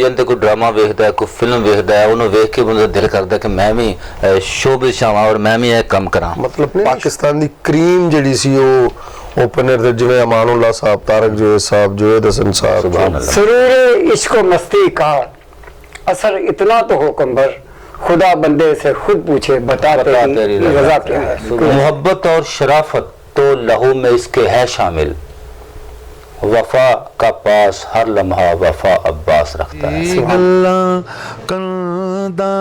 Television ਤੇ ਕੋਈ drama ਵੇਖਦਾ ਹੈ, ਕੋਈ ਫਿਲਮ ਵੇਖਦਾ ਹੈ, ਉਹਨੂੰ ਵੇਖ ਕੇ ਬੰਦਾ ਦਿਲ ਕਰਦਾ ਕਿ ਮੈਂ ਵੀ ਸ਼ੋਅ ਆਵਾਂ ਔਰ ਮੈਂ ਵੀ ਇਹ ਕੰਮ ਕਰਾਂ। ਮਤਲਬ ਪਾਕਿਸਤਾਨ ਦੀ ਕਰੀਮ ਜਿਹੜੀ ਸੀ ਉਹ ओपनर थे, जिवें अमानुल्लाह साहब, तारक जोहद साहब, जोहद हसन साहब। सुरूर इश्क मस्ती का असर इतना तो हो कम्बर, खुदा बंदे से खुद पूछे बता तेरी रजा क्या है। मोहब्बत और शराफत तो लहू में इसके है शामिल, वफा का पास हर लम्हा वफा अब्बास रखता है। अल्लाह कंदा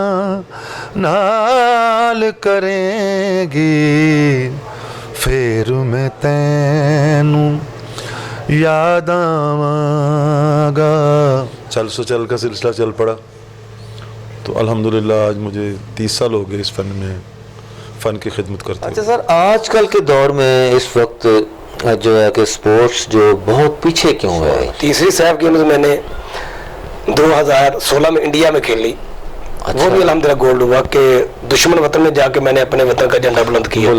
नाल करेंगी फिर मैं तैनू याद आवांगा। चल सो चल का सिलसिला चल पड़ा, तो अल्हम्दुलिल्लाह आज मुझे 30 साल हो गए इस फ़न की खिदमत करते हैं। अच्छा सर, आजकल के दौर में इस वक्त जो है कि स्पोर्ट्स जो बहुत पीछे क्यों है? तीसरी साहब की उम्र मैंने 2016 में इंडिया में खेली। अच्छा। वो भी अल्हम्दुलिल्लाह गोल्ड हुआ कि दुश्मन वतन में जाके मैंने अपने वतन का झंडा बुलंद किया।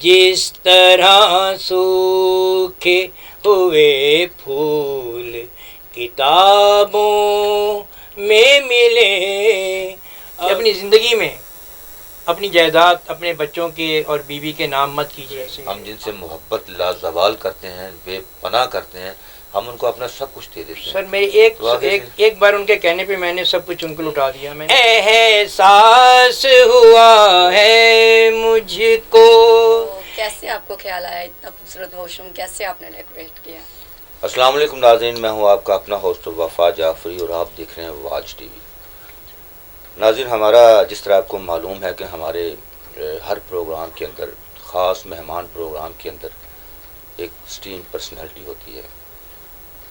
जिस तरह सूखे हुए फूल किताबों में मिले, अपनी ज़िंदगी में अपनी जायदाद अपने बच्चों के और बीवी के नाम मत कीजिए। हम जिनसे मोहब्बत लाजवाल करते हैं, बेपनाह करते हैं, हम उनको अपना सब कुछ दे देते हैं। सर मेरी एक बार उनके कहने पे मैंने सब कुछ उनको लुटा दिया। मैंने एहसास हुआ है मुझको। कैसे आपको ख्याल आया इतना खूबसूरत वॉशरूम, कैसे आपने डेकोरेट किया? अस्सलाम वालेकुम नाज़रीन, मैं हूँ आपका अपना होस्ट वफा जाफरी और आप देख रहे हैं वाज टीवी। नाज़रीन, हमारा जिस तरह आपको मालूम है कि हमारे हर प्रोग्राम के अंदर, ख़ास मेहमान प्रोग्राम के अंदर एक स्टीम पर्सनैलिटी होती है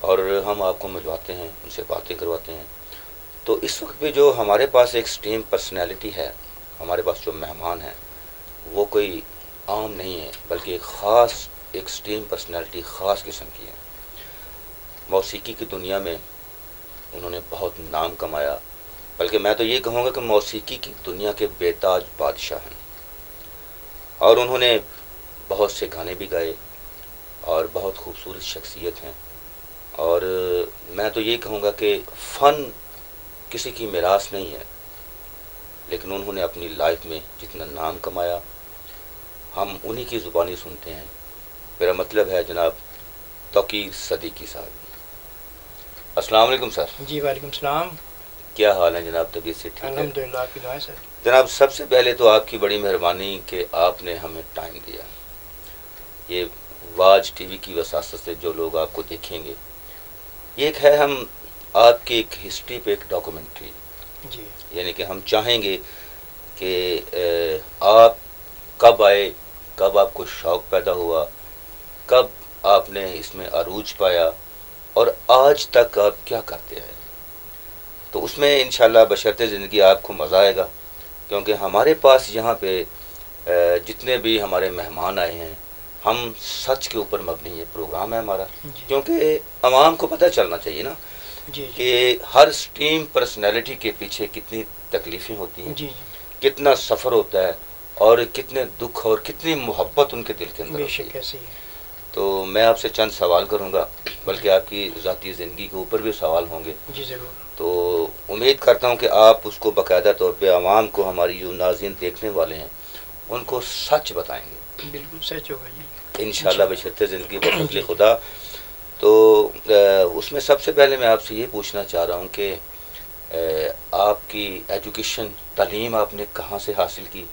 और हम आपको मिलवाते हैं, उनसे बातें करवाते हैं। तो इस वक्त भी जो हमारे पास एक स्टीम पर्सनैलिटी है, हमारे पास जो मेहमान हैं, वो कोई आम नहीं है, बल्कि एक ख़ास एक स्टीम पर्सनैलिटी ख़ास किस्म की है। मौसीकी की दुनिया में उन्होंने बहुत नाम कमाया, बल्कि मैं तो ये कहूँगा कि मौसीकी की दुनिया के बेताज बादशाह हैं। और उन्होंने बहुत से गाने भी गाए और बहुत खूबसूरत शख्सियत हैं। और मैं तो ये कहूँगा कि फ़न किसी की मिरास नहीं है, लेकिन उन्होंने अपनी लाइफ में जितना नाम कमाया हम उन्हीं की ज़ुबानी सुनते हैं। मेरा मतलब है जनाब तौकीर सदीकी साहब। अस्सलाम वालेकुम सर। जी वालेकुम सलाम। क्या हाल है जनाब? तबीयत से ठीक है? अल्हम्दुलिल्लाह, आपकी दुआ है सर। जनाब सबसे पहले तो आपकी बड़ी मेहरबानी कि आपने हमें टाइम दिया। ये वाज टीवी की वसासत से जो लोग आपको देखेंगे, एक है हम आपकी एक हिस्ट्री पे एक डॉक्यूमेंट्री, जी, यानी कि हम चाहेंगे कि आप कब आए, कब आपको शौक़ पैदा हुआ, कब आपने इसमें अरूज पाया और आज तक आप क्या करते हैं। तो उसमें इंशाल्लाह बशर्ते ज़िंदगी आपको मज़ा आएगा, क्योंकि हमारे पास यहाँ पे जितने भी हमारे मेहमान आए हैं, हम सच के ऊपर मबनी ये प्रोग्राम है हमारा, क्योंकि आवाम को पता चलना चाहिए ना कि हर स्टीम पर्सनैलिटी के पीछे कितनी तकलीफ़ें होती हैं, कितना सफ़र होता है और कितने दुख और कितनी मोहब्बत उनके दिल के अंदर होती है। तो मैं आपसे चंद सवाल करूँगा, बल्कि आपकी ज़ाती ज़िंदगी के ऊपर भी सवाल होंगे। जी ज़रूर। तो उम्मीद करता हूँ कि आप उसको बाकायदा तौर पे आवाम को, हमारी जो नाज़रीन देखने वाले हैं, उनको सच बताएंगे। बिल्कुल सच होगा जी इंशाल्लाह बशर्ते ज़िंदगी बफ़ज़ल खुदा। तो उसमें सबसे पहले मैं आपसे ये पूछना चाह रहा हूँ कि आपकी एजुकेशन, तालीम आपने कहाँ से हासिल की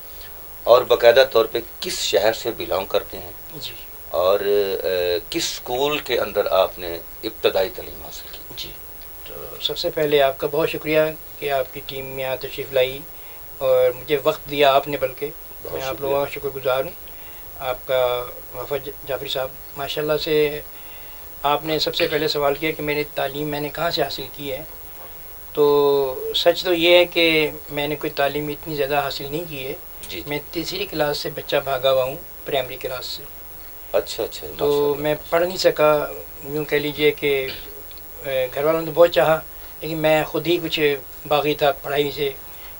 और बाकायदा तौर पे किस शहर से बिलोंग करते हैं जी, और किस स्कूल के अंदर आपने इब्तदाई तालीम हासिल की? जी, तो सबसे पहले आपका बहुत शुक्रिया कि आपकी टीम में यहाँ तशरीफ़ लाई और मुझे वक्त दिया आपने, बल्कि मैं आप लोगों का शुक्रगुज़ार हूँ। आपका वफा जाफरी साहब, माशाल्लाह से आपने सबसे पहले सवाल किया कि मेरी तालीम मैंने कहाँ से हासिल की है। तो सच तो ये है कि मैंने कोई तालीम इतनी ज़्यादा हासिल नहीं की है। जी, मैं तीसरी क्लास से बच्चा भागा हुआ हूँ, प्राइमरी क्लास से। अच्छा अच्छा। तो मैं पढ़ नहीं सका, यूँ कह लीजिए कि घर वालों ने तो बहुत चाहा, लेकिन मैं ख़ुद ही कुछ बागी था पढ़ाई से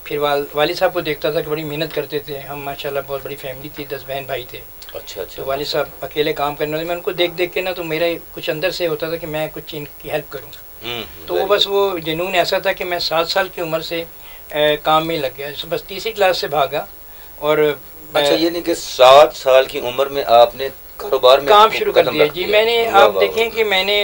फिर वालिद साहब को देखता था कि बड़ी मेहनत करते थे, हम माशाल्लाह बहुत बड़ी फैमिली थी, 10 बहन भाई थे। अच्छा अच्छा। तो वालिद साहब अकेले काम करने वाले, मैं उनको देख देख के ना तो मेरा कुछ अंदर से होता था कि मैं कुछ इनकी हेल्प करूँ। तो वो बस वो जुनून ऐसा था कि मैं 7 साल की उम्र से काम में लग गया, बस तीसरी क्लास से भागा और अच्छा, ये नहीं कि 7 साल की उम्र में आपने कारोबार में काम शुरू कर दिया? जी मैंने, आप वाह, देखें कि मैंने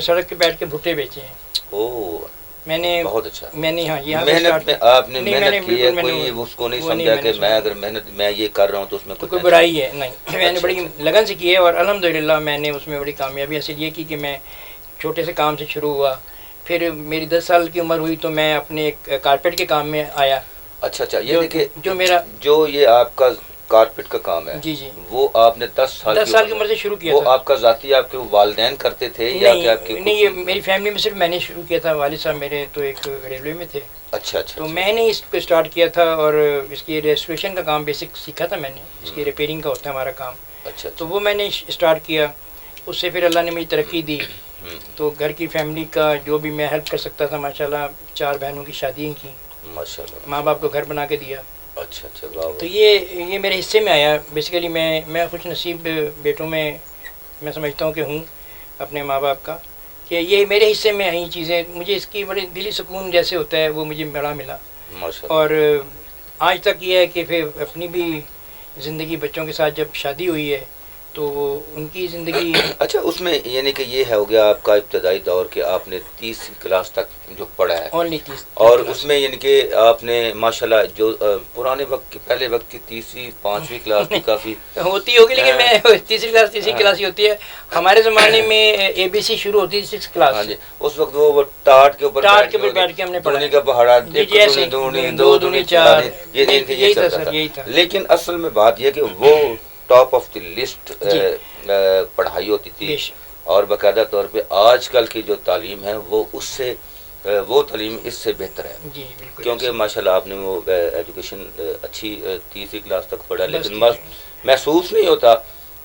सड़क पे बैठ के भुट्टे बेचे हैं। ओह मैंने बहुत अच्छा। मैंने हाँ यहाँ मेहनत में आपने नहीं, मेहनत की है, बिल्कुल कोई उसको नहीं वो नहीं समझा कि मैंने मैं अगर मेहनत मैं ये कर रहा हूँ तो उसमें तो कोई कोई बुराई है नहीं। मैंने अच्छा, बड़ी अच्छा। लगन से की है और अल्हम्दुलिल्लाह मैंने उसमें बड़ी कामयाबी हासिल ये की कि मैं छोटे से काम से शुरू हुआ, फिर मेरी 10 साल की उम्र हुई तो मैं अपने एक कारपेट के काम में आया। अच्छा अच्छा, ये जो- देखिए जो मेरा जो ये आपका कारपेट का काम है, जी जी वो आपने 10 साल की उम्र से शुरू किया वो था। आपका जाती आपके वालिदैन करते थे या कि आपके नहीं ये मेरी फैमिली में सिर्फ मैंने शुरू किया था। वालिद साहब मेरे तो एक रेलवे में थे, अच्छा अच्छा तो अच्छा। मैंने इसको स्टार्ट किया था और इसकी रेस्टोरेशन का काम बेसिक सीखा था मैंने, इसकी रिपेयरिंग का होता है हमारा काम। अच्छा तो वो मैंने स्टार्ट किया, उससे फिर अल्लाह ने मुझे तरक्की दी। तो घर की फैमिली का जो भी मैं हेल्प कर सकता था माशाल्लाह 4 बहनों की शादियाँ की, माशाल्लाह। माँ बाप को घर बना के दिया। अच्छा अच्छा, वाह तो ये मेरे हिस्से में आया। बेसिकली मैं खुश नसीब बेटों में मैं समझता हूँ कि हूँ अपने माँ बाप का, कि ये मेरे हिस्से में आई चीज़ें, मुझे इसकी बड़ी दिली सुकून जैसे होता है वो मुझे बड़ा मिला। माशाल्लाह। और आज तक ये है कि फिर अपनी भी ज़िंदगी बच्चों के साथ जब शादी हुई है तो उनकी ज़िंदगी अच्छा, उसमें यानी कि ये है हो गया आपका इब्तदाई दौर कि आपने 30 क्लास तक जो पढ़ा है, ओनली 30 और उसमें यानी कि आपने माशाल्लाह जो पुराने वक्त की पहले वक्त की 3वीं 5वीं क्लास भी काफ़ी होती होगी, लेकिन मैं तीसरी क्लास ही होती है। हमारे ज़माने में ABC शुरू होती थी 6 क्लास। हाँ जी, उस वक्त वो टाट के ऊपर बैठ के हमने पढ़ा दूनी का पहाड़ा, जी, एक ऐसे दूनी, ही, दो दूनी, चार, ये यही था चलता सर, था। यही था। लेकिन असल में बात यह कि वो टॉप ऑफ द लिस्ट पढ़ाई होती थी, बेशक। और बाकायदा तौर पे आजकल की जो तालीम है वो उससे वो तालीम इससे बेहतर है, जी बिल्कुल, क्योंकि माशाल्लाह आपने वो एजुकेशन अच्छी 3वीं क्लास तक पढ़ा, बस लेकिन ठीक है। महसूस नहीं होता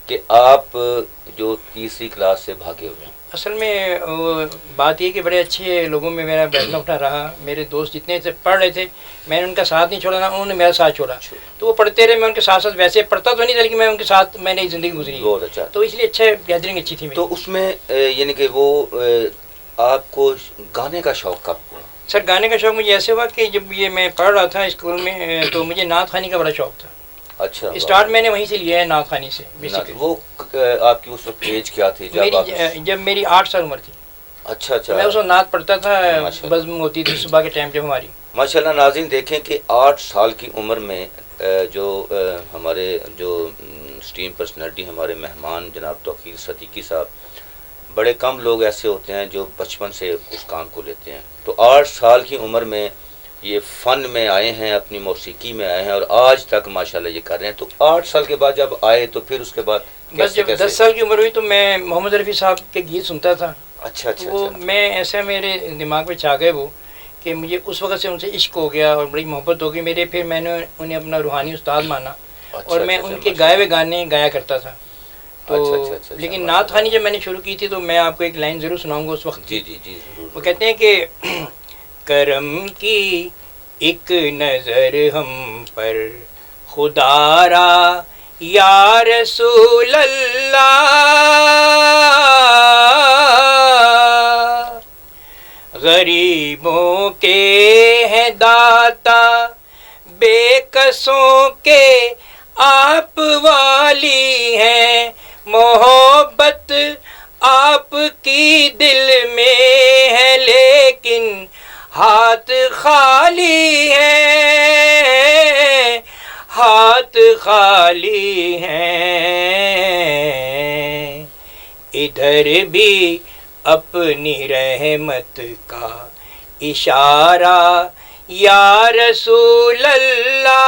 कि आप जो 3वीं क्लास से भागे हुए हैं। असल में बात ये कि बड़े अच्छे लोगों में मेरा बैठना उठना रहा। मेरे दोस्त जितने से पढ़ रहे थे मैंने उनका साथ नहीं छोड़ा, ना उन्होंने मेरा साथ छोड़ा। तो वो पढ़ते रहे, मैं उनके साथ साथ, वैसे पढ़ता तो नहीं था लेकिन मैं उनके साथ मैंने ज़िंदगी गुजरी। बहुत अच्छा। तो इसलिए अच्छा गैदरिंग अच्छी थी मेरी। तो उसमें यानी कि वो आपको गाने का शौक कब हुआ? सर गाने का शौक मुझे ऐसे हुआ कि जब ये मैं पढ़ रहा था स्कूल में तो मुझे नात खानी का बड़ा शौक था। अच्छा, स्टार्ट मैंने वहीं से लिया है, नात खानी से बेसिकली। वो आपकी उस वक्त एज क्या थी जब मेरी 8 साल उम्र थी। अच्छा अच्छा, मैं उस वक्त नात पढ़ता था, माशाल्लाह। बज़्म होती थी सुबह के टाइम जब हमारी। माशाल्लाह। नाज़रीन देखें कि 8 साल की उम्र में जो हमारे जो स्ट्रीम पर्सनैलिटी हमारे मेहमान जनाब तौकीर सदीकी साहब, बड़े कम लोग ऐसे होते हैं जो बचपन से उस काम को लेते हैं। तो 8 साल की उम्र में ये फ़न में आए हैं, अपनी मौसीकी में आए हैं और आज तक माशाल्लाह ये कर रहे हैं। तो 8 साल के बाद जब आए तो फिर उसके बाद बस जब 10 साल की उम्र हुई तो मैं मोहम्मद रफ़ी साहब के गीत सुनता था। अच्छा अच्छा, तो वो अच्छा। मैं ऐसा मेरे दिमाग में छा गए वो कि मुझे उस वक़्त से उनसे इश्क हो गया और बड़ी मोहब्बत हो गई मेरे। फिर मैंने उन्हें अपना रूहानी उस्ताद माना और मैं उनके गाए हुए गाने गाया करता था। तो लेकिन नात खानी जब मैंने शुरू की थी तो मैं आपको एक लाइन ज़रूर सुनाऊंगा उस वक्त। जी जी जी ज़रूर। वो कहते हैं कि करम की एक नज़र हम पर खुदारा या रसूल अल्लाह, गरीबों के हैं दाता, बेकसों के आप वाली हैं, मोहब्बत आपकी दिल में है लेकिन हाथ खाली है, हाथ खाली है। इधर भी अपनी रहमत का इशारा या रसूल अल्लाह।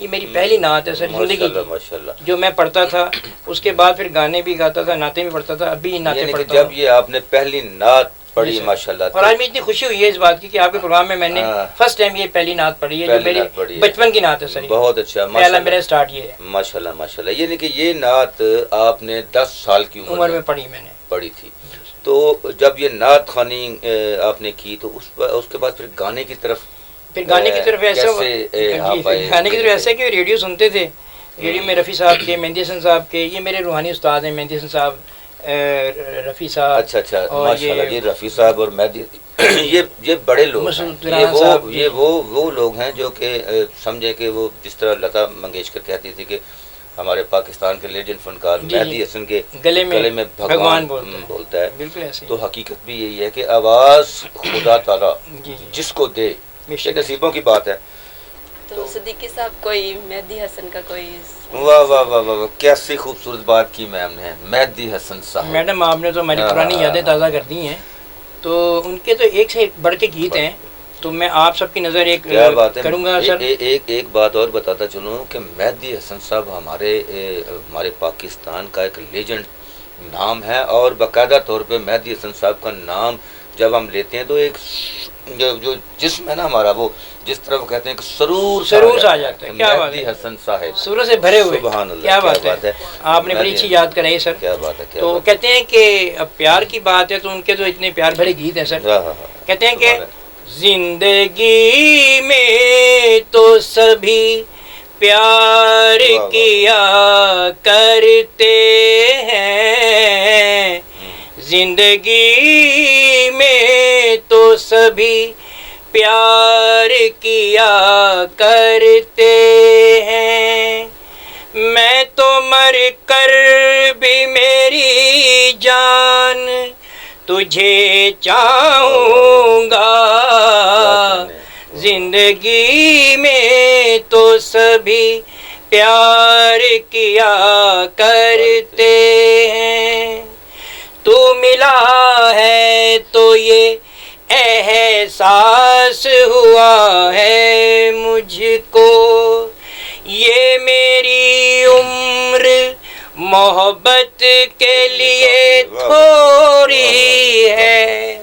ये मेरी पहली नात है सर जिंदगी की, माशाल्लाह। जो मैं पढ़ता था। उसके बाद फिर गाने भी गाता था, नाते भी पढ़ता था, अभी नाते पढ़ता जब ये आपने पहली नात पढ़ी माशाल्लाह, और आज मुझे इतनी खुशी हुई है इस बात की कि आपके प्रोग्राम में मैंने फर्स्ट टाइम ये पहली नात पढ़ी है, जो मेरी बचपन की नात है सर। बहुत अच्छा, पहला मेरा स्टार्ट ये है माशाल्लाह माशाल्लाह। यानी कि ये नात आपने 10 साल की उम्र में पढ़ी, मैंने पढ़ी थी। تو جب یہ نعت خوانی آپ نے کی تو اس کے بعد پھر گانے کی طرف گانے کی طرف ایسا گانے کی طرف ایسا کہ ریڈیو سنتے تھے. ریڈیو میں رفیع صاحب کے، مہندی حسن صاحب کے، یہ میرے روحانی استاد ہیں، مہندی حسن صاحب، رفیع صاحب. اچھا ماشاءاللہ جی. رفیع صاحب اور مہدی یہ بڑے لوگ ہیں. یہ وہ لوگ ہیں جو کہ سمجھے کہ وہ جس طرح لتا منگیشکر کہتی تھی کہ ہمارے پاکستان کے لیجنڈ فنکار مہدی حسن کے گلے میں بھگوان بولتا ہے. بالکل ایسے. تو حقیقت بھی یہی ہے کہ آواز خدا تعالیٰ جس کو دے، یہ نصیبوں کی بات ہے. تو صدیقی صاحب کوئی مہدی حسن کا کوئی واہ واہ واہ واہ کیسی خوبصورت بات کی میم نے. مہدی حسن صاحب میڈم آپ نے تو ہماری پرانی یادیں تازہ کر دی ہیں. تو ان کے تو ایک سے بڑھ کے گیت ہیں. تو میں آپ سب کی نظر ایک کروں گا سر. ایک بات اور بتاتا چلوں کہ مہدی حسن صاحب ہمارے پاکستان کا ایک لیجنڈ نام ہے، اور باقاعدہ طور پہ مہدی حسن صاحب کا نام جب ہم لیتے ہیں تو ایک جو جسم ہے نا ہمارا، وہ جس طرح وہ کہتے ہیں کہ سرور سے آ جاتا ہے. کیا بات مہدی ہے، حسن صاحب سرور سے بھرے ہوئے. سبحان اللہ. کیا بات ہے، آپ نے بڑی اچھی یاد کرائی سر. کیا بات ہے. تو کہتے ہیں کہ اب پیار کی بات ہے تو ان کے تو اتنے پیار بھرے گیت ہیں سر. کہتے ہیں کہ زندگی میں تو سبھی پیار کیا کرتے ہیں، زندگی میں تو سبھی پیار کیا کرتے ہیں. میں تو مر کر بھی میری جان تجھے چاہوں گا، زندگی میں تو سبھی پیار کیا کرتے ہیں. تو ملا ہے تو یہ احساس ہوا ہے مجھ کو، یہ میری عمر محبت کے لیے تھوڑی ہے.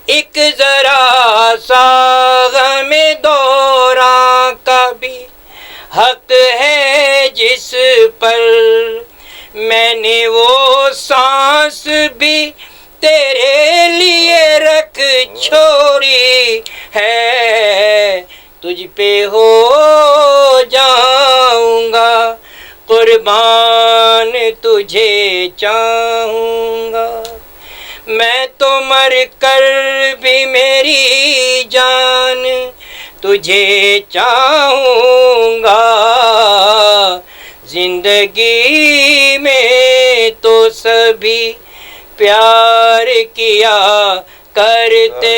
ایک ذرا سا غم دوراں کا بھی حق ہے جس پر، میں نے وہ سانس بھی تیرے لیے رکھ چھوڑی ہے. تجھ پہ ہو جاؤں گا قربان، تجھے چاہوں گا. میں تو مر کر بھی میری جان تجھے چاہوں گا، زندگی میں تو سبھی پیار کیا کرتے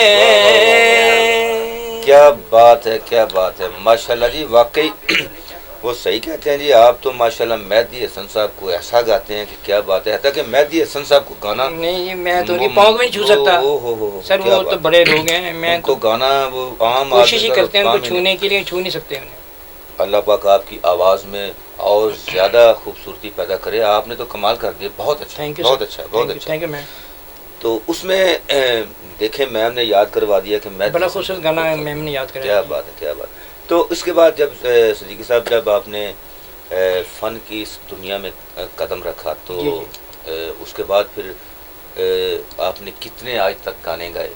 ہیں. کیا بات ہے، کیا بات ہے. ماشاءاللہ جی. واقعی وہ صحیح کہتے ہیں جی. آپ تو ماشاءاللہ مہدی حسن صاحب کو ایسا گاتے ہیں کہ کیا بات ہے. حتیٰ کہ مہدی حسن صاحب کو گانا نہیں، میں تو ان پاؤں میں نہیں چھو سکتا سر. وہ تو بڑے لوگ ہیں، میں تو گانا وہ عام کوشش ہی کرتے ہیں ان کو چھونے کے لیے، چھو نہیں سکتے انہیں. اللہ پاک آپ کی آواز میں اور زیادہ خوبصورتی پیدا کرے. آپ نے تو کمال کر دیا. بہت اچھا، بہت اچھا، بہت اچھا. Thank you ma'am. تو اس میں دیکھیں میم نے یاد کروا دیا کہ میں بڑا خوبصورت گانا میم نے یاد کرایا. کیا بات ہے، کیا بات. تو اس کے بعد جب صدیقی صاحب جب آپ نے فن کی اس دنیا میں قدم رکھا تو اس کے بعد پھر آپ نے کتنے آج تک گانے گائے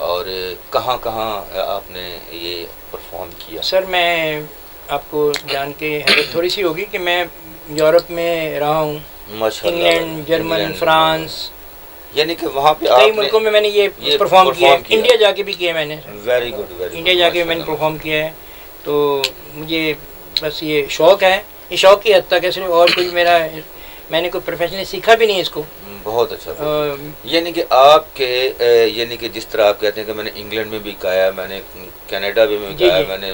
اور کہاں کہاں آپ نے یہ پرفارم کیا؟ سر میں آپ کو جان کے حیرت تھوڑی سی ہوگی کہ میں یورپ میں رہا ہوں، انگلینڈ، جرمن، فرانس، یعنی کہ وہاں پہ کئی ملکوں میں میں نے یہ پرفارم کیا ہے. انڈیا جا کے بھی کیا میں نے. Very good, very. انڈیا جا کے میں نے پرفارم کیا ہے. تو مجھے بس یہ شوق ہے، یہ شوق کی حد تک ہے صرف، اور کوئی میں نے کوئی پروفیشنلی سیکھا بھی نہیں اس کو. بہت اچھا. یعنی کہ آپ کے یعنی کہ جس طرح آپ کہتے ہیں کہ میں نے انگلینڈ میں بھی گایا، میں نے کینیڈا میں بھی گایا، میں نے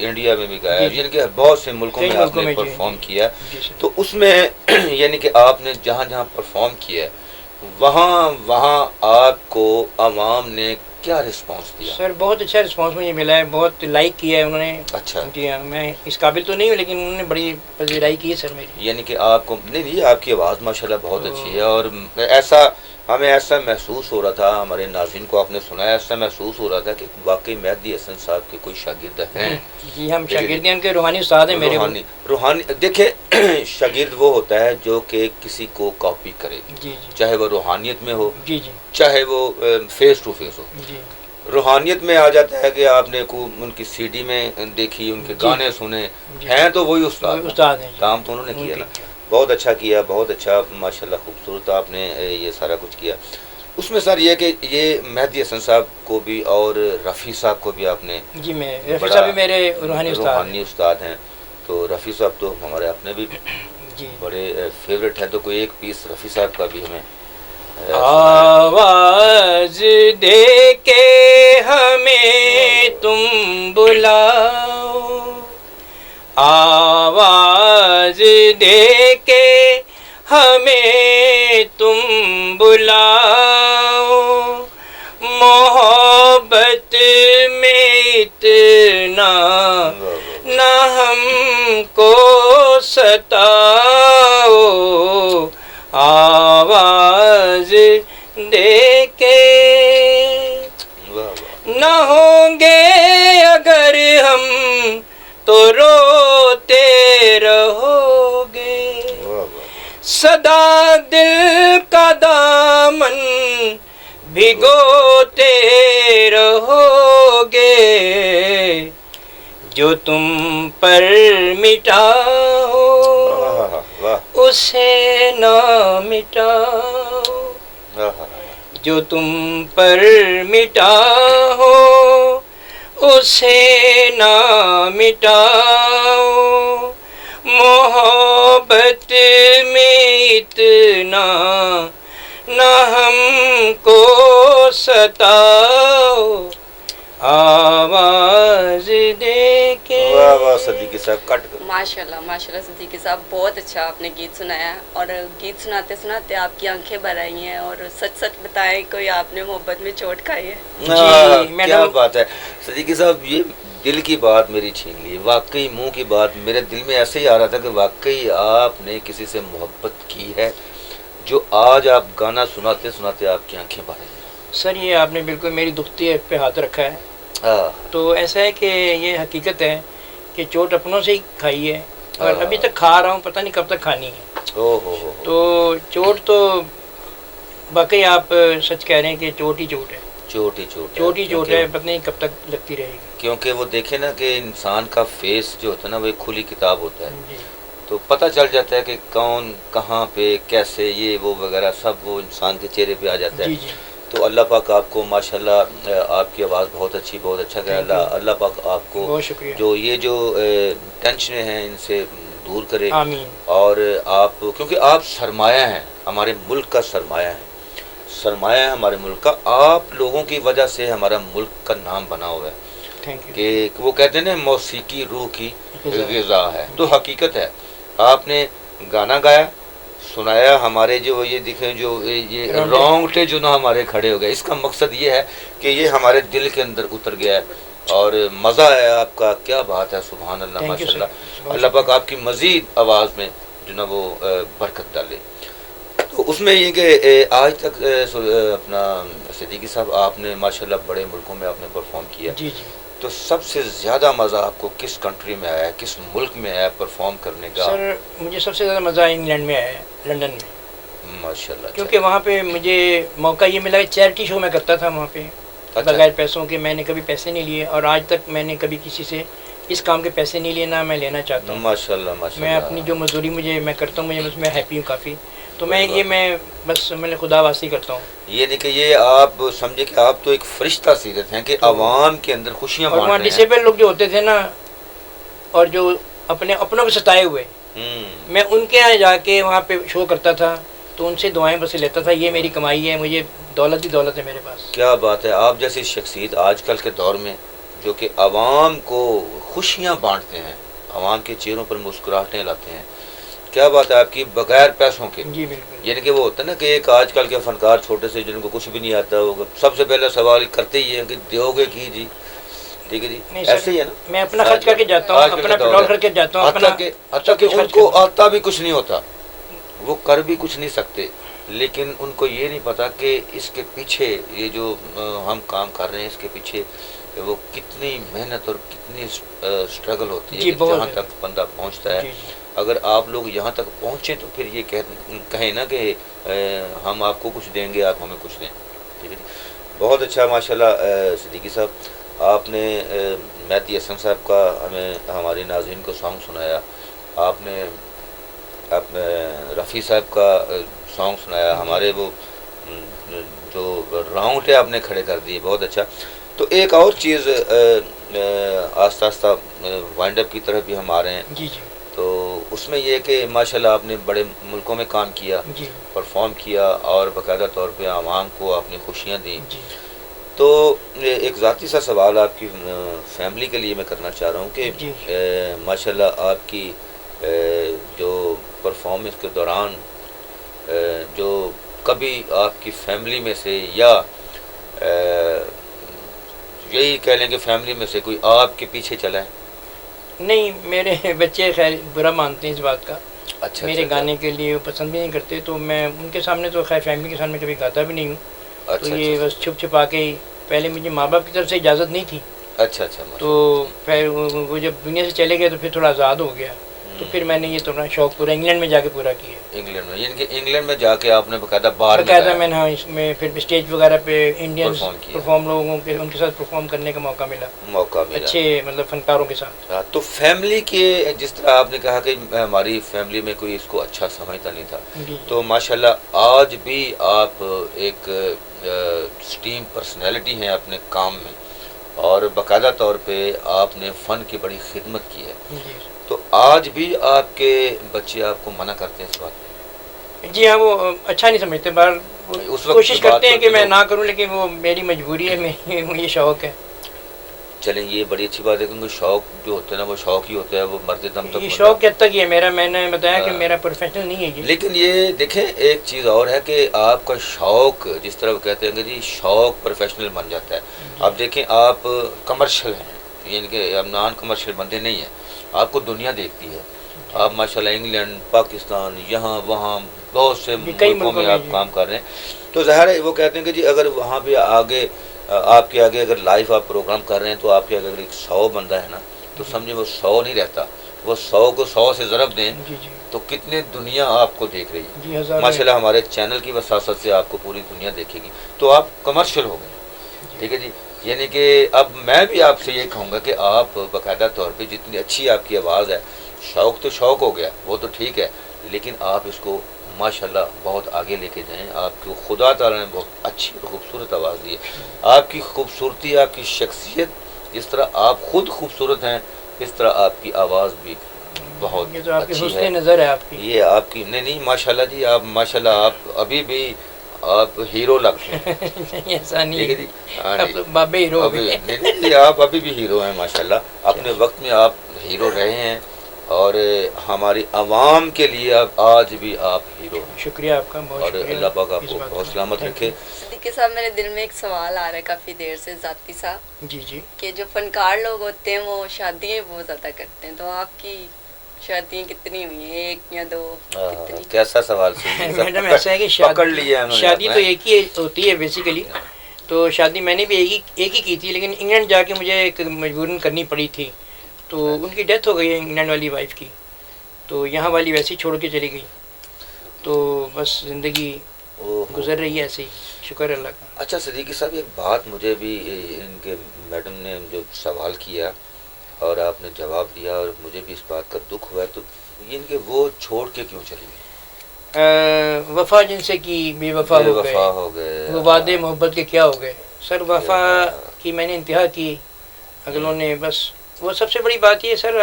انڈیا میں بھی گایا، یعنی کہ بہت سے ملکوں میں آپ نے پرفارم کیا. تو اس میں یعنی کہ آپ نے جہاں جہاں پرفارم کیا وہاں آپ کو عوام نے کیا رسپانس دیا؟ سر بہت اچھا رسپانس مجھے ملا ہے، بہت لائک کیا ہے انہوں نے. اچھا جی ہاں، میں اس قابل تو نہیں ہوں لیکن انہوں نے بڑی پذیرائی کی ہے سر میری. یعنی کہ آپ کو نہیں آپ کی آواز ماشاءاللہ بہت اچھی ہے، اور ایسا ہمیں ایسا محسوس ہو رہا تھا، ہمارے ناظرین کو آپ نے سنایا، ایسا محسوس ہو رہا تھا کہ واقعی مہدی حسن صاحب کے کوئی شاگرد ہیں. جی ہم شاگرد ہیں، ان کے روحانی استاد ہیں میرے. روحانی دیکھیں شاگرد وہ ہوتا ہے جو کہ کسی کو کاپی کرے، جی چاہے وہ روحانیت میں ہو، جی جی چاہے وہ فیس ٹو فیس ہو. جی روحانیت میں آ جاتا ہے کہ آپ نے ان کی سی ڈی میں دیکھی، ان کے گانے سنے ہیں تو وہی استاد ہیں. کام تو انہوں نے کیا نا. بہت اچھا کیا، بہت اچھا ماشاءاللہ، خوبصورت آپ نے یہ سارا کچھ کیا. اس میں سر یہ کہ یہ مہدی حسن صاحب کو بھی اور رفیع صاحب کو بھی آپ نے، جی میں رفیع صاحب بھی میرے روحانی استاد ہیں. تو رفیع صاحب تو ہمارے اپنے بھی جی بڑے فیوریٹ ہیں. تو کوئی ایک پیس رفیع صاحب کا بھی ہمیں آواز دے کے ہمیں تم بلاؤ، آواز دے کے ہمیں تم بلاؤ، محبت میں اتنا نہ ہم کو ستاؤ، آواز دے کے. نہ ہوں گے اگر ہم تو روتے رہو گے، سدا دل کا دامن بھگوتے رہو گے، جو تم پر مٹا ہو اسے نہ مٹاؤ، جو تم پر مٹا ہو اسے نہ مٹاؤ، محبت میں اتنا نہ ہم کو ستاؤ، آواز دے کے. واہ واہ صدیقی صاحب کٹ کر. ماشاءاللہ ماشاءاللہ صدیقی صاحب بہت اچھا آپ نے گیت سنایا، اور گیت سناتے سناتے آپ کی آنکھیں بھر آئی ہیں. اور سچ سچ بتائیں کوئی آپ نے محبت میں چوٹ کھائی ہے؟ جی کیا بات ہے صدیقی صاحب، یہ دل کی بات میری چھین لی. واقعی منہ کی بات میرے دل میں ایسے ہی آ رہا تھا کہ واقعی آپ نے کسی سے محبت کی ہے، جو آج آپ گانا سناتے سناتے آپ کی آنکھیں بھر آئی ہیں. سر یہ آپ نے بالکل میری دکھتی پہ ہاتھ رکھا ہے. تو ایسا ہے کہ یہ حقیقت ہے کہ چوٹ اپنوں سے ہی کھائی ہے، اور ابھی تک کھا رہا ہوں، پتہ نہیں کب تک کھانی ہے. تو چوٹ تو باقی آپ سچ کہہ رہے ہیں کہ چوٹ ہی چوٹ ہے، چوٹ ہی چوٹ ہے، پتہ نہیں کب تک لگتی رہے گی. کیونکہ وہ دیکھیں نا کہ انسان کا فیس جو ہوتا ہے نا وہ ایک کھلی کتاب ہوتا ہے. جی تو پتہ چل جاتا ہے کہ کون کہاں پہ کیسے یہ وہ وغیرہ سب وہ انسان کے چہرے پہ آ جاتا ہے. جی جی تو اللہ پاک آپ کو ماشاءاللہ، آپ کی آواز بہت اچھی، بہت اچھا کہ اللہ پاک آپ کو بہت شکریہ. جو یہ جو ٹینشنیں ہیں ان سے دور کرے. آمین. اور آپ کیونکہ آپ سرمایہ ہیں، ہمارے ملک کا سرمایہ ہیں، سرمایہ ہے ہمارے ملک کا. آپ لوگوں کی وجہ سے ہمارا ملک کا نام بنا ہوا ہے. Thank you. کہ وہ کہتے ہیں نا موسیقی روح کی غذا ہے، تو حقیقت ہے. آپ نے گانا گایا، سنایا، ہمارے جو یہ دکھیں جو یہ رونگٹے جو نا ہمارے کھڑے ہو گئے. اس کا مقصد یہ ہے کہ یہ ہمارے دل کے اندر اتر گیا ہے، اور مزہ ہے آپ کا. کیا بات ہے، سبحان اللہ، ماشاء اللہ. اللہ پاک آپ کی مزید آواز میں جو نا وہ برکت ڈالے. تو اس میں یہ کہ آج تک اپنا صدیقی صاحب آپ نے ماشاءاللہ بڑے ملکوں میں آپ نے پرفارم کیا. جی جی. تو سب سے زیادہ مزہ آپ کو کس کنٹری میں آیا ہے، کس ملک میں آیا پرفارم کرنے کا؟ سر مجھے سب سے زیادہ مزہ انگلینڈ میں آیا ہے، لنڈن میں. ماشاءاللہ. کیونکہ وہاں پہ مجھے موقع یہ ملا کہ چیریٹی شو میں کرتا تھا وہاں پہ بغیر پیسوں کے. میں نے کبھی پیسے نہیں لیے، اور آج تک میں نے کبھی کسی سے اس کام کے پیسے نہیں لیے، نہ میں لینا چاہتا ہوں. ماشاءاللہ ماشاءاللہ. میں اپنی جو مزدوری میں کرتا ہوں، مجھے بس میں ہیپی ہوں کافی. تو میں بس میں خدا واسی کرتا ہوں. یہ نہیں کہ یہ آپ سمجھے کہ آپ تو ایک فرشتہ سیرت ہیں کہ عوام کے اندر خوشیاں بانٹ رہے ہیں. اور وہاں ڈسیبل لوگ جو ہوتے تھے نا، اور جو اپنوں کو ستائے ہوئے، میں ان کے یہاں جا کے وہاں پہ شو کرتا تھا، تو ان سے دعائیں بس لیتا تھا. یہ میری کمائی ہے، مجھے دولت ہی دولت ہے میرے پاس. کیا بات ہے. آپ جیسی شخصیت آج کل کے دور میں جو کہ عوام کو خوشیاں بانٹتے ہیں، عوام کے چہروں پر مسکراہٹیں لاتے ہیں، کیا بات ہے آپ کی، بغیر پیسوں کے. جی بالکل. یعنی کہ وہ ہوتا ہے نا کہ ایک آج کل کے فنکار چھوٹے سے جن کو کچھ بھی نہیں آتا، وہ سب سے پہلا سوال کرتے ہی ہیں کہ دیو گے کی جی. ٹھیک ہے جی، ایسے ہی ہے نا. میں اپنا خرچ کر کے جاتا ہوں، اپنا پیٹرول کر کے جاتا ہوں، حتیٰ کہ ان کو آتا بھی کچھ نہیں ہوتا، وہ کر بھی کچھ نہیں سکتے، لیکن ان کو یہ نہیں پتا کہ اس کے پیچھے یہ جو ہم کام کر رہے ہیں اس کے پیچھے وہ کتنی محنت اور کتنی سٹرگل ہوتی ہے جہاں تک بندہ پہنچتا ہے. اگر آپ لوگ یہاں تک پہنچیں تو پھر یہ کہیں نا کہ ہم آپ کو کچھ دیں گے، آپ ہمیں کچھ دیں. ٹھیک ہے جی، بہت اچھا ماشاءاللہ. صدیقی صاحب آپ نے مہدی حسن صاحب کا ہمیں ہمارے ناظرین کو سانگ سنایا، آپ نے اپنے رفیع صاحب کا سانگ سنایا، ہمارے وہ جو راؤنڈ ہے آپ نے کھڑے کر دیے، بہت اچھا. تو ایک اور چیز آہستہ آہستہ وائنڈ اپ کی طرف بھی ہم آ رہے ہیں. جی جی. تو اس میں یہ کہ ماشاءاللہ آپ نے بڑے ملکوں میں کام کیا، پرفارم کیا، اور باقاعدہ طور پہ عوام کو آپ نے خوشیاں دیں. تو ایک ذاتی سا سوال آپ کی فیملی کے لیے میں کرنا چاہ رہا ہوں کہ ماشاءاللہ آپ کی جو پرفارمنس کے دوران جو کبھی آپ کی فیملی میں سے یا یہی کہہ لیں کہ فیملی میں سے کوئی آپ کے پیچھے چلا ہے؟ نہیں، میرے بچے خیر برا مانتے ہیں اس بات کا. اچھا. میرے گانے کے لیے پسند بھی نہیں کرتے، تو میں ان کے سامنے تو خیر فیملی کے سامنے کبھی گاتا بھی نہیں ہوں. تو یہ بس چھپ چھپا کے ہی، پہلے مجھے ماں باپ کی طرف سے اجازت نہیں تھی. اچھا اچھا. تو پھر وہ جب دنیا سے چلے گئے تو پھر تھوڑا آزاد ہو گیا، تو پھر میں نے یہ تھوڑا شوق پورا انگلینڈ میں جا کے پورا کیا. انگلینڈ میں، یعنی کہ انگلینڈ میں جا کے آپ نے باقاعدہ میں نے اس میں پھر اسٹیج وغیرہ پہ انڈین پرفارم لوگوں کے ان کے ساتھ پرفارم کرنے کا موقع ملا اچھے مطلب فنکاروں کے ساتھ. تو فیملی کے جس طرح آپ نے کہا کہ ہماری فیملی میں کوئی اس کو اچھا سمجھتا نہیں تھا، تو ماشاءاللہ آج بھی آپ ایک اسٹیم پرسنالٹی ہیں اپنے کام میں، اور باقاعدہ طور پہ آپ نے فن کی بڑی خدمت کی ہے. تو آج بھی آپ کے بچے آپ کو منع کرتے ہیں اس بات میں؟ جی ہاں، وہ اچھا نہیں سمجھتے، پر کوشش کرتے ہیں کہ میں نہ کروں، لیکن وہ میری مجبوری ہے، یہ شوق ہے. چلیں یہ بڑی اچھی بات ہے، کیونکہ شوق جو ہوتا ہے نا وہ شوق ہی ہوتا ہے، وہ مرتے دم تک. یہ شوق کب تک یہ میرا، میں نے بتایا کہ میرا پروفیشنل نہیں ہے. لیکن یہ دیکھیں ایک چیز اور ہے کہ آپ کا شوق، جس طرح وہ کہتے ہیں کہ جی شوق پروفیشنل بن جاتا ہے. آپ دیکھیں آپ کمرشل ہیں، یعنی کہ آپ نان کمرشل بندے نہیں ہیں، آپ کو دنیا دیکھتی ہے. آپ ماشاءاللہ انگلینڈ، پاکستان، یہاں وہاں بہت سے ملکوں میں آپ کام کر رہے ہیں. تو ظاہر ہے وہ کہتے ہیں کہ جی اگر وہاں پہ آگے آپ کے آگے اگر لائیو آپ پروگرام کر رہے ہیں تو آپ کے اگر ایک 100 بندہ ہے نا، تو سمجھیں وہ 100 نہیں رہتا، وہ 100 کو 100 سے ضرب دیں تو کتنے دنیا آپ کو دیکھ رہی ہے. ماشاءاللہ ہمارے چینل کی وساست سے آپ کو پوری دنیا دیکھے گی، تو آپ کمرشل ہو گئے. ٹھیک ہے جی، یعنی کہ اب میں بھی آپ سے یہ کہوں گا کہ آپ باقاعدہ طور پہ جتنی اچھی آپ کی آواز ہے، شوق تو شوق ہو گیا وہ تو ٹھیک ہے، لیکن آپ اس کو ماشاءاللہ بہت آگے لے کے جائیں. آپ کو خدا تعالیٰ نے بہت اچھی اور خوبصورت آواز دی ہے. آپ کی خوبصورتی، آپ کی شخصیت، جس طرح آپ خود خوبصورت ہیں اس طرح آپ کی آواز بھی بہت اچھی ہے. نظر ہے آپ کی، یہ آپ کی نہیں ماشاءاللہ جی، آپ ماشاءاللہ آپ ابھی بھی آپ ہیرو لگتے ہیں. ایسا نہیں ہے بابے ہیرو، نہیں آپ ابھی بھی ہیرو ہیں ماشاءاللہ. اپنے وقت میں آپ ہیرو رہے ہیں، اور ہماری عوام کے لیے اب آج بھی آپ ہیرو ہیں. شکریہ آپ کا، بہت اور اللہ پاک آپ کو بہت سلامت رکھے. صدیقی صاحب میرے دل میں ایک سوال آ رہا ہے کافی دیر سے ذاتی سا، جی کہ جو فنکار لوگ ہوتے ہیں وہ شادیاں بہت زیادہ کرتے ہیں، تو آپ کی شادیاں کتنی ہوئی ہیں، 1 یا 2؟ کیسا سوال میڈم ایسا ہے کہ شادی تو ایک ہی ہوتی ہے بیسیکلی. تو شادی میں نے بھی ایک ہی کی تھی، لیکن انگلینڈ جا کے مجھے ایک مجبوراً کرنی پڑی تھی. تو ان کی ڈیتھ ہو گئی ہے انگلینڈ والی وائف کی، تو یہاں والی ویسے ہی چھوڑ کے چلی گئی. تو بس زندگی گزر رہی ہے ایسے ہی، شکر اللہ کا. اچھا صدیقی صاحب، ایک بات مجھے بھی ان کے میڈم نے جو سوال کیا اور آپ نے جواب دیا، اور مجھے بھی اس بات کا دکھ ہوا ہے، تو یہ ان کے وہ چھوڑ کے کیوں چلی گئی؟ وفا جن سے کی بے وفا ہو گئے، وہ وعدے محبت کے کیا ہو گئے. سر وفا کی میں نے انتہا کی، اگلوں نے بس. وہ سب سے بڑی بات یہ سر،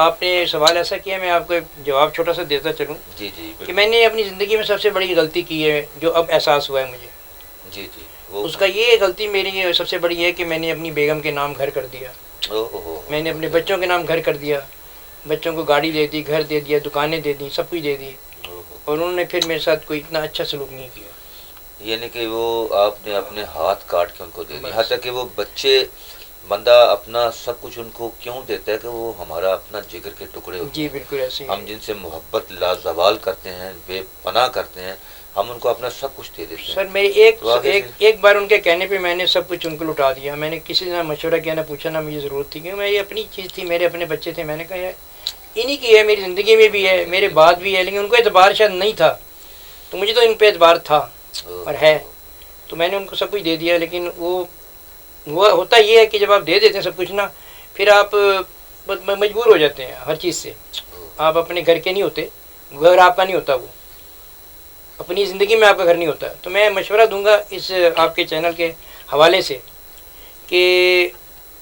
آپ نے سوال ایسا کیا، میں آپ کو ایک جواب چھوٹا سا دیتا چلوں. جی کہ میں نے اپنی زندگی میں سب سے بڑی غلطی کی ہے جو اب احساس ہوا ہے مجھے. جی اس کا یہ غلطی میری سب سے بڑی ہے کہ میں نے اپنی بیگم کے نام گھر کر دیا، میں نے اپنے بچوں کے نام گھر کر دیا، बच्चों को गाड़ी दे दी, घर दे दिया, दुकानें दे दी, सब कुछ दे दी, और उन्होंने फिर मेरे साथ कोई इतना अच्छा सलूक नहीं किया। यानी कि वो आपने अपने हाथ काट के उनको दे दिया, यहाँ तक कि वो बच्चे, बंदा अपना सब कुछ उनको क्यों देता है कि वो हमारा अपना जिगर के टुकड़े होते जी हैं। बिल्कुल ऐसे ही हम जिनसे मोहब्बत लाजवाल करते हैं, बेपनाह करते हैं, हम उनको अपना सब कुछ दे देते हैं। सर मेरी एक बार उनके कहने पे मैंने सब कुछ उनको लुटा दिया। मैंने किसी से ना मशवरा किया, ना पूछा, ना मुझे ज़रूरत थी, क्योंकि मैं ये अपनी चीज़ थी, मेरे अपने बच्चे थे। मैंने कहा यार इन्हीं की है, मेरी ज़िंदगी में भी है, मेरे बाद भी है, लेकिन उनको एतबार शायद नहीं था, तो मुझे तो इन पर एतबार था और है, तो मैंने उनको सब कुछ दे दिया। लेकिन वो होता ये है कि जब आप दे देते हैं सब कुछ ना, फिर आप मजबूर हो जाते हैं हर चीज़ से। आप अपने घर के नहीं होते, घर आपका नहीं होता, वो अपनी ज़िंदगी में आपका घर नहीं होता। तो मैं मशवरा दूंगा इस आपके चैनल के हवाले से कि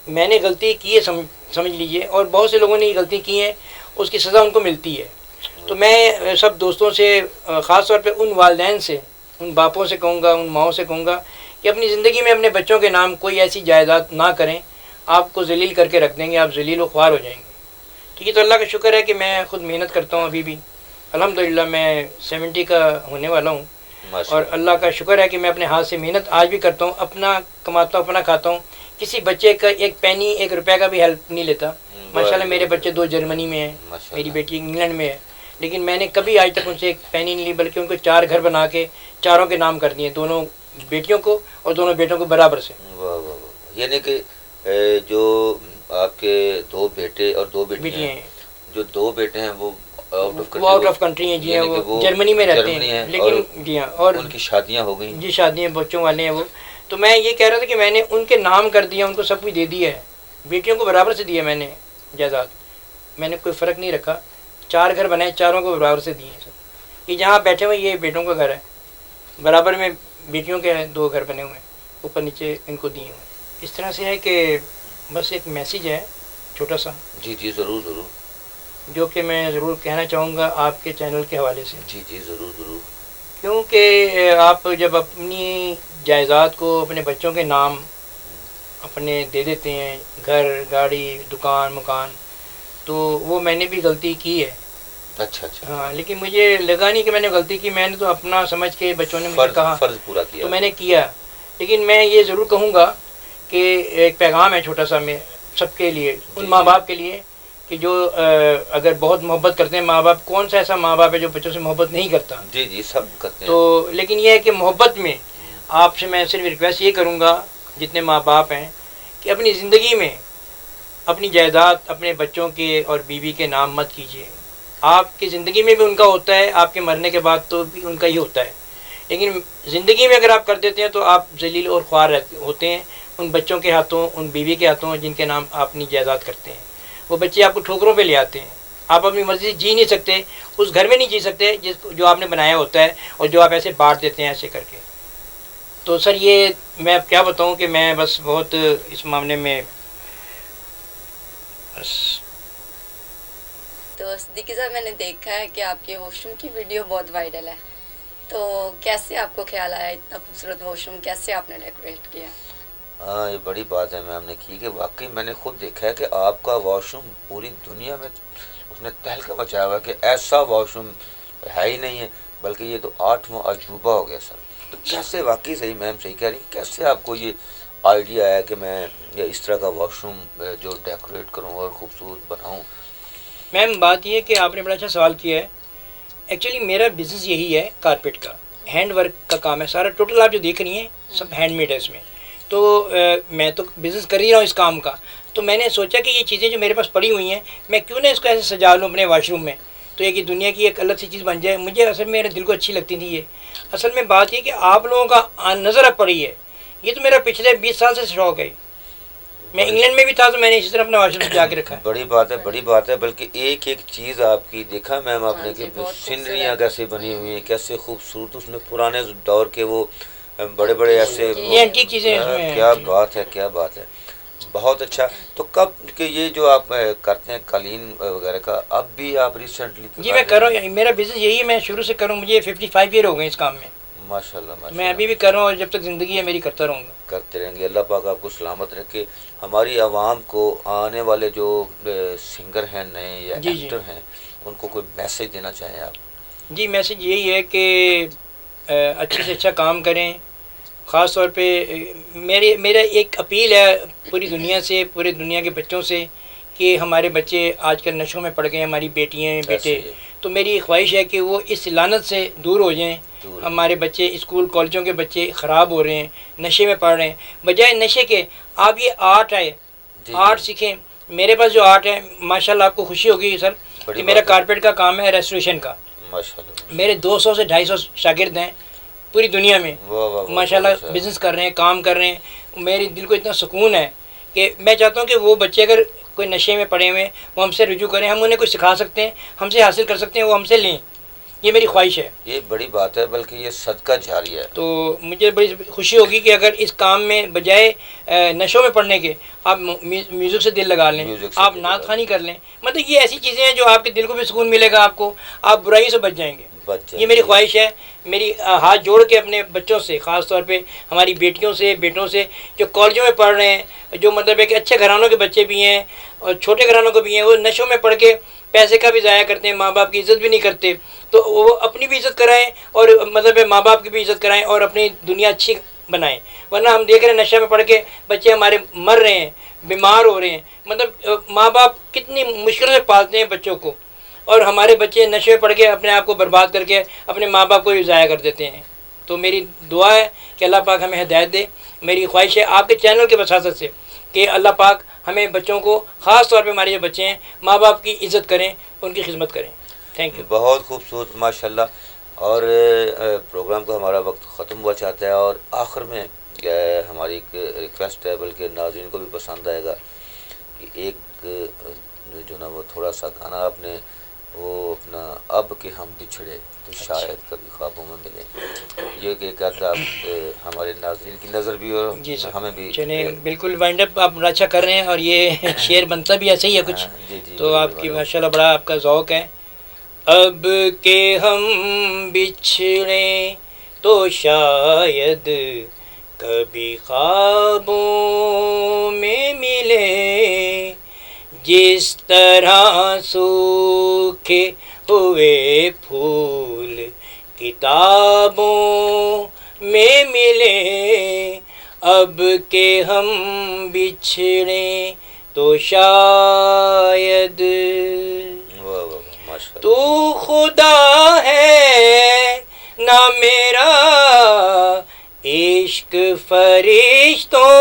मैंने गलती की है, समझ लीजिए, और बहुत से लोगों ने ये गलती की है, उसकी सज़ा उनको मिलती है। तो मैं सब दोस्तों से, ख़ास तौर पे उन वालिदैन से, उन बापों से कहूँगा, उन माओं से कहूँगा कि अपनी ज़िंदगी में अपने बच्चों के नाम कोई ऐसी जायदाद ना करें, आपको ज़लील करके रख देंगे, आप ज़लील व ख्वार हो जाएंगे। ठीक है, तो अल्लाह का शुक्र है कि मैं ख़ुद मेहनत करता हूँ अभी भी, अल्हम्दुलिल्लाह मैं 70 का होने वाला हूँ, और अल्लाह का शुक्र है कि मैं अपने हाथ से मेहनत आज भी करता हूँ, अपना कमाता हूँ, अपना खाता हूँ, किसी बच्चे का एक पैनी, एक रुपये का भी हेल्प नहीं लेता। माशाल्लाह मेरे बच्चे 2 जर्मनी में हैं, मेरी बेटी इंग्लैंड में है, लेकिन मैंने कभी आज तक उनसे एक पैनी नहीं ली, बल्कि उनको 4 घर बना के चारों के नाम कर दिए, दोनों बेटियों को और दोनों बेटों को बराबर से। वाह वाह वाह। यानी कि जो आपके 2 बेटे और 2 बेटियां हैं, जो 2 बेटे हैं वो आउट ऑफ कंट्री हैं जी, हैं वो जर्मनी में रहते हैं, लेकिन जी हाँ, और उनकी शादियां हो गई जी, शादियां बच्चों वाले हैं वो। तो मैं ये कह रहा था कि मैंने उनके नाम कर दिया, उनको सब कुछ दे दिया है, बेटियों को बराबर से दिया मैंने जायदाद, मैंने कोई फ़र्क नहीं रखा, 4 घर बनाए, चारों को बराबर से दिए सब। ये जहाँ बैठे हुए ये बेटों का घर है, बराबर में बेटियों के 2 घर बने हुए हैं, ऊपर नीचे इनको दिए हुए। इस तरह से है कि बस एक मैसेज है छोटा सा, जी जी ज़रूर ज़रूर, जो कि मैं ज़रूर कहना चाहूँगा आपके चैनल के हवाले से। जी जी ज़रूर ज़रूर। क्योंकि आप जब अपनी जायदाद को अपने बच्चों के नाम अपने दे देते हैं, घर, गाड़ी, दुकान, मकान, तो वो मैंने भी गलती की है। अच्छा अच्छा। हाँ, लेकिन मुझे लगा नहीं कि मैंने गलती की, मैंने तो अपना समझ के, बच्चों ने मुझे कहा, फ़र्ज़ पूरा किया, तो मैंने किया। लेकिन मैं ये ज़रूर कहूँगा कि एक पैगाम है छोटा सा मैं सबके लिए, उन माँ बाप के लिए कि जो अगर बहुत मोहब्बत करते हैं माँ बाप, कौन सा ऐसा माँ बाप है जो बच्चों से मोहब्बत नहीं करता? जी जी, सब करते हैं। तो लेकिन ये है कि मोहब्बत में आपसे मैं सिर्फ रिक्वेस्ट ये करूँगा, जितने माँ बाप हैं, कि अपनी ज़िंदगी में अपनी जायदाद अपने बच्चों के और बीवी के नाम मत कीजिए। आपकी ज़िंदगी में भी उनका होता है, आपके मरने के बाद तो भी उनका ही होता है, लेकिन ज़िंदगी में अगर आप कर देते हैं तो आप जलील और ख्वार होते हैं उन बच्चों के हाथों, उन बीवी के हाथों जिनके नाम आप अपनी जायदाद करते हैं। वो बच्चे आपको ठोकरों पे ले आते हैं, आप अपनी मर्ज़ी से जी नहीं सकते, उस घर में नहीं जी सकते जो आपने बनाया होता है, और जो आप ऐसे बांट देते हैं ऐसे करके। तो सर ये मैं अब क्या बताऊं कि मैं बस बहुत इस मामले में बस। तो सिद्दीकी साहब, मैंने देखा है कि आपके वॉशरूम की वीडियो बहुत वायरल है, तो कैसे आपको ख्याल आया, इतना खूबसूरत वॉशरूम कैसे आपने डेकोरेट किया? हाँ, ये बड़ी बात है मैम ने की कि वाकई मैंने खुद देखा है कि आपका वॉशरूम पूरी दुनिया में उसने तहलका मचाया हुआ है कि ऐसा वॉशरूम है ही नहीं है, बल्कि ये तो 8वां अजूबा हो गया सर। तो कैसे, वाकई सही मैम सही कह रही, कैसे आपको ये आइडिया आया कि मैं ये इस तरह का वॉशरूम जो डेकोरेट करूँ और ख़ूबसूरत बनाऊँ? मैम बात ये है कि आपने बड़ा अच्छा सवाल किया है। एक्चुअली मेरा बिज़नेस यही है, कारपेट का हैंड वर्क का काम है सारा, टोटल आप जो देख रही हैं सब हैंडमेड है इसमें। तो मैं तो बिज़नेस कर ही रहा हूँ इस काम का, तो मैंने सोचा कि ये चीज़ें जो मेरे पास पड़ी हुई हैं मैं क्यों ना इसको ऐसे सजा लूँ अपने वॉशरूम में, तो ये कि दुनिया की एक अलग सी चीज़ बन जाए। मुझे असल में मेरे दिल को अच्छी लगती थी ये। असल में बात ये कि आप लोगों का नज़र अब पड़ी है, ये तो मेरा पिछले 20 साल से शौक़ है। मैं इंग्लैंड में भी था तो मैंने इसी तरह अपना वॉशरूम सजा के रखा है। बड़ी बात है, बड़ी बात है। बल्कि एक एक चीज़ आपकी देखा मैम आपने कि सीनरियाँ कैसे बनी हुई हैं, कैसे खूबसूरत, उसमें पुराने दौर के वो बड़े बड़े ऐसे एंटीक चीज़ें, क्या बात है, क्या बात है, बहुत अच्छा। तो कब कि ये जो आप करते हैं कालीन वगैरह का, अब भी आप रिसेंटली? जी मैं कर रहा हूँ, मेरा बिज़नेस यही है, मैं शुरू से करूँ, मुझे 55 ईयर हो गए इस काम में। माशाल्लाह तो माशाल्लाह। मैं अभी भी कर रहा हूँ और जब तक ज़िंदगी है मेरी करता रहूँगा। करते रहेंगे। अल्लाह पाक आपको सलामत रखे। हमारी आवाम को आने वाले जो सिंगर हैं नए या जी, जी। एक्टर हैं, उनको कोई मैसेज देना चाहें आप? जी मैसेज यही है कि अच्छे से अच्छा काम करें। ख़ास तौर पे मेरा एक अपील है पूरी दुनिया से, पूरे दुनिया के बच्चों से, कि हमारे बच्चे आजकल नशों में पड़ गए हैं, हमारी बेटियाँ बेटे, ऐसे ही है। तो मेरी ख्वाहिश है कि वो इस लानत से दूर हो जाएं। दूर। हमारे बच्चे स्कूल कॉलेजों के बच्चे ख़राब हो रहे हैं, नशे में पड़ रहे हैं। बजाय नशे के आप ये आर्ट है, जी, आर्ट जी। सीखें। मेरे पास जो आर्ट है माशाल्लाह आपको खुशी होगी सर बड़ी कि मेरा बात है। कारपेट का काम है, रेस्टोरेशन का। माशाल्लाह मेरे 200 से 250 शागिर्द हैं पूरी दुनिया में, वाह वाह वाह, माशाल्लाह बहुत अच्छा। बिज़नेस कर रहे हैं, काम कर रहे हैं। मेरे दिल को इतना सुकून है कि मैं चाहता हूँ कि वो बच्चे अगर कोई नशे में पड़े हुए हैं वो हमसे रुजू करें, हम उन्हें कुछ सिखा सकते हैं, हमसे हासिल कर सकते हैं, वो हमसे लें। ये मेरी ख्वाहिश है। ये बड़ी बात है, बल्कि ये सदका जारिया है। तो मुझे बड़ी खुशी होगी कि अगर इस काम में बजाय नशों में पड़ने के आप म्यूज़िक से दिल लगा लें, म्यूज़िक से आप दिल नात लगा खानी कर लें। मतलब ये ऐसी चीज़ें हैं जो आपके दिल को भी सुकून मिलेगा, आपको आप बुराई से बच जाएंगे। ये मेरी ख्वाहिश है। मेरी हाथ जोड़ के अपने बच्चों से, ख़ास तौर पे हमारी बेटियों से, बेटों से जो कॉलेजों में पढ़ रहे हैं, जो मतलब है कि अच्छे घरानों के बच्चे भी हैं और छोटे घरानों के भी हैं, वो नशों में पढ़ के पैसे का भी ज़ाया करते हैं, माँ बाप की इज़्ज़त भी नहीं करते। तो वो अपनी भी इज़्ज़त कराएं और मतलब है माँ बाप की भी इज़्ज़त कराएं और अपनी दुनिया अच्छी बनाएं। वरना हम देख रहे हैं नशे में पढ़ के बच्चे हमारे मर रहे हैं, बीमार हो रहे हैं। मतलब माँ बाप कितनी मुश्किल से पालते हैं बच्चों को, और हमारे बच्चे नशे में पड़ के अपने आप को बर्बाद करके अपने माँ बाप को भी ज़ाया कर देते हैं। तो मेरी दुआ है कि अल्लाह पाक हमें हिदायत दे। मेरी ख्वाहिश है आपके चैनल के वसासत से कि अल्लाह पाक हमें बच्चों को, ख़ास तौर पे हमारे जो बच्चे हैं, माँ बाप की इज़्ज़त करें, उनकी खिदमत करें। Thank you. बहुत खूबसूरत माशाल्लाह। और प्रोग्राम का हमारा वक्त ख़त्म हुआ चाहता है, और आखिर में हमारी एक रिक्वेस्ट है, बल्कि नाज़रीन को भी पसंद आएगा, कि एक जो ना वो थोड़ा सा गाना आपने वो अपना अब के हम बिछड़े तो शायद कभी ख्वाबों में मिले, ये कि कहता हमारे नाज़रीन की नज़र भी और जी सर, हमें भी। चलिए बिल्कुल वाइंड अप आप बड़ा अच्छा कर रहे हैं, और ये शेर बनता भी ऐसे ही है कुछ। हाँ, जी, जी, तो बड़ी आपकी मेहरबानी। माशाल्लाह बड़ा आपका ज़ौक़ है। अब के हम बिछड़े तो शायद कभी ख्वाबों में मिले, जिस तरह सूखे हुए फूल किताबों में मिले। अब के हम बिछड़े तो शायद। वाह वाह वाह, माशाल्लाह। तू खुदा है ना मेरा इश्क फरिश्तों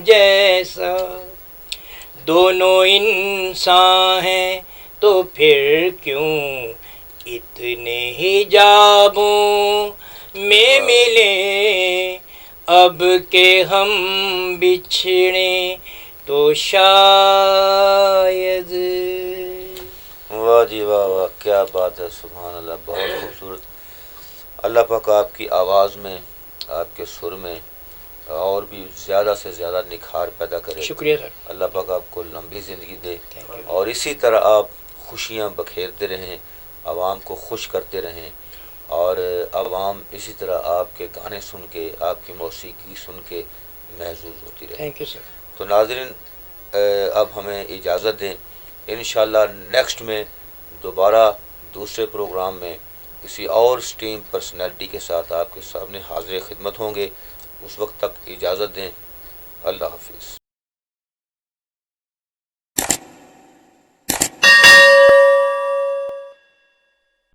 जैसा, दोनों इंसान हैं तो फिर क्यों इतने हिजाबों में मिले। अब के हम बिछड़े तो शायद। वाह जी वाह वाह, क्या बात है, सुभान अल्लाह, बहुत खूबसूरत। अल्लाह पाक आपकी आवाज़ में, आपके सुर में और भी ज़्यादा से ज़्यादा निखार पैदा करे। शुक्रिया सर। अल्लाह पाक आपको लंबी ज़िंदगी दे, थैंक यू। और इसी तरह आप खुशियाँ बखेरते रहें, आवाम को खुश करते रहें, और आवाम इसी तरह आपके गाने सुन के, आपकी मौसीकी सुन के महसूस होती रहे। Thank you sir. तो नाज़रीन अब हमें इजाज़त दें। इंशाल्लाह नेक्स्ट में दोबारा दूसरे प्रोग्राम में किसी और स्ट्रीम पर्सनैलिटी के साथ आपके सामने हाज़िर खिदमत होंगे। उस वक्त तक इजाज़त दें। अल्लाह हाफ़िज़।